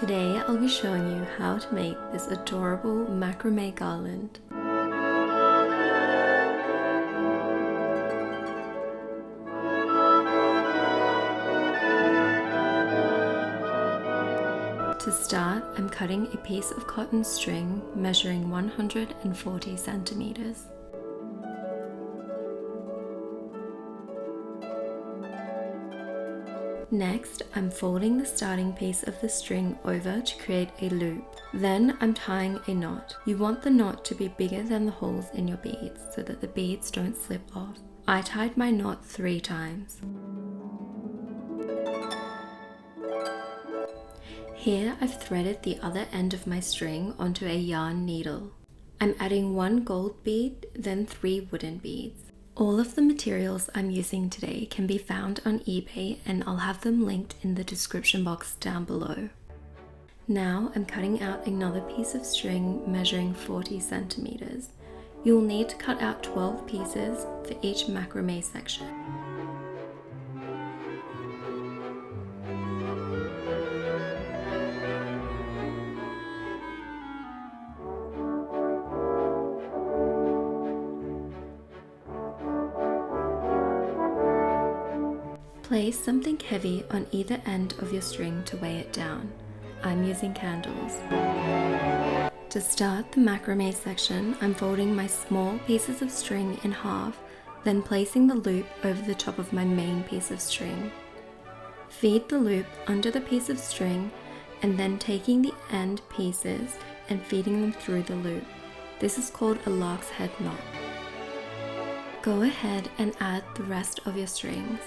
Today I'll be showing you how to make this adorable macrame garland. To start, I'm cutting a piece of cotton string measuring 140 centimeters. Next, I'm folding the starting piece of the string over to create a loop. Then I'm tying a knot. You want the knot to be bigger than the holes in your beads so that the beads don't slip off. I tied my knot 3 times. Here I've threaded the other end of my string onto a yarn needle. I'm adding 1 gold bead, then 3 wooden beads. All of the materials I'm using today can be found on eBay, and I'll have them linked in the description box down below. Now I'm cutting out another piece of string measuring 40 centimeters. You'll need to cut out 12 pieces for each macrame section. Place something heavy on either end of your string to weigh it down. I'm using candles. To start the macrame section, I'm folding my small pieces of string in half, then placing the loop over the top of my main piece of string. Feed the loop under the piece of string and then taking the end pieces and feeding them through the loop. This is called a lark's head knot. Go ahead and add the rest of your strings.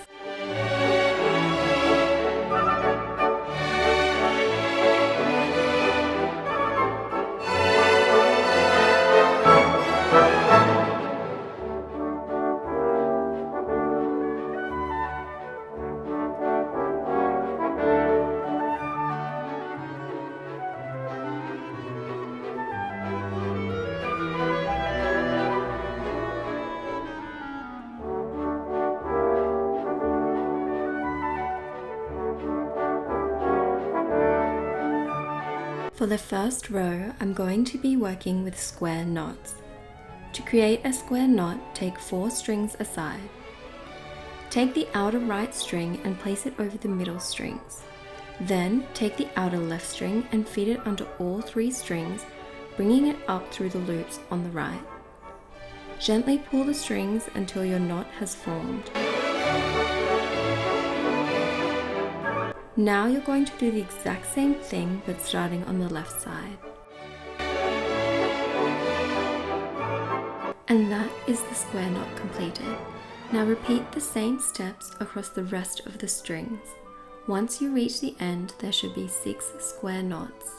For the first row, I'm going to be working with square knots. To create a square knot, take 4 strings aside. Take the outer right string and place it over the middle strings. Then take the outer left string and feed it under all 3 strings, bringing it up through the loops on the right. Gently pull the strings until your knot has formed. Now you're going to do the exact same thing but starting on the left side. And that is the square knot completed. Now repeat the same steps across the rest of the strings. Once you reach the end, there should be 6 square knots.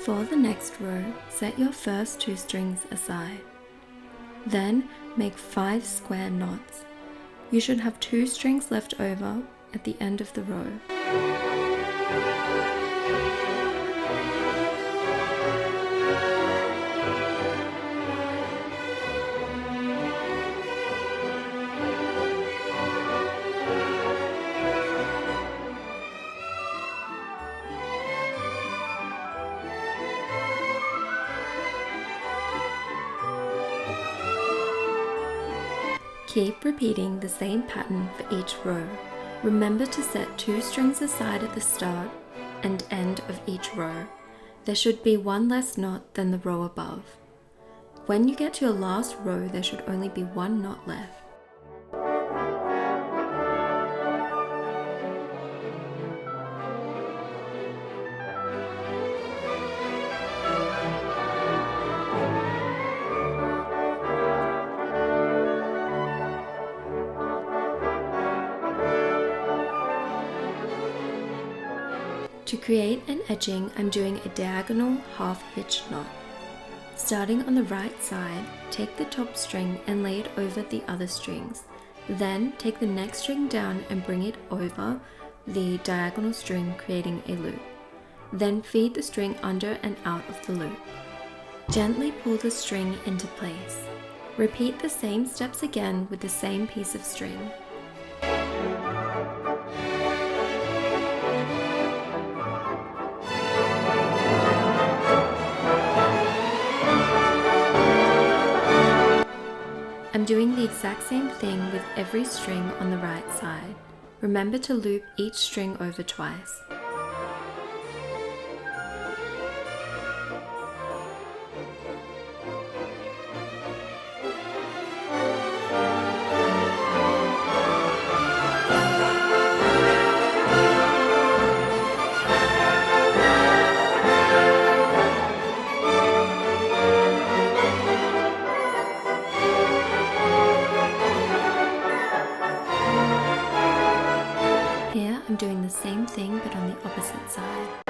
For the next row, set your first 2 strings aside. Then make 5 square knots. You should have 2 strings left over at the end of the row. Keep repeating the same pattern for each row. Remember to set 2 strings aside at the start and end of each row. There should be 1 less knot than the row above. When you get to your last row, there should only be 1 knot left. To create an edging, I'm doing a diagonal half hitch knot. Starting on the right side, take the top string and lay it over the other strings. Then take the next string down and bring it over the diagonal string, creating a loop. Then feed the string under and out of the loop. Gently pull the string into place. Repeat the same steps again with the same piece of string. I'm doing the exact same thing with every string on the right side. Remember to loop each string over twice. Here I'm doing the same thing but on the opposite side.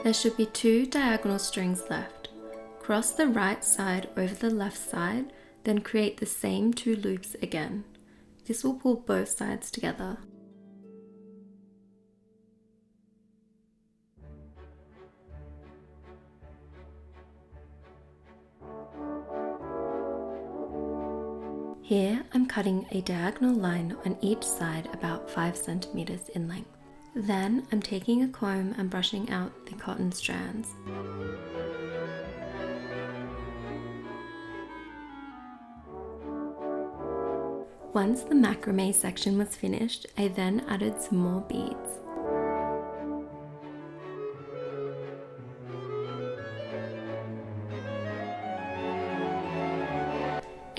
There should be 2 diagonal strings left. Cross the right side over the left side, then create the same 2 loops again. This will pull both sides together. Here I'm cutting a diagonal line on each side about 5 centimeters in length. Then I'm taking a comb and brushing out the cotton strands. Once the macrame section was finished, I then added some more beads.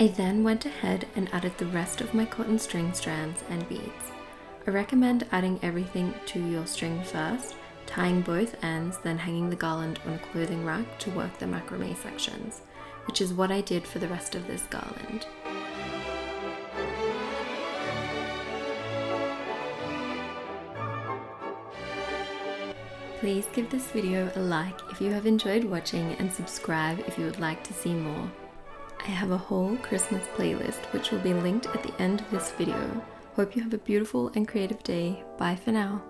I then went ahead and added the rest of my cotton string strands and beads. I recommend adding everything to your string first, tying both ends, then hanging the garland on a clothing rack to work the macrame sections, which is what I did for the rest of this garland. Please give this video a like if you have enjoyed watching and subscribe if you would like to see more. I have a whole Christmas playlist which will be linked at the end of this video. Hope you have a beautiful and creative day. Bye for now.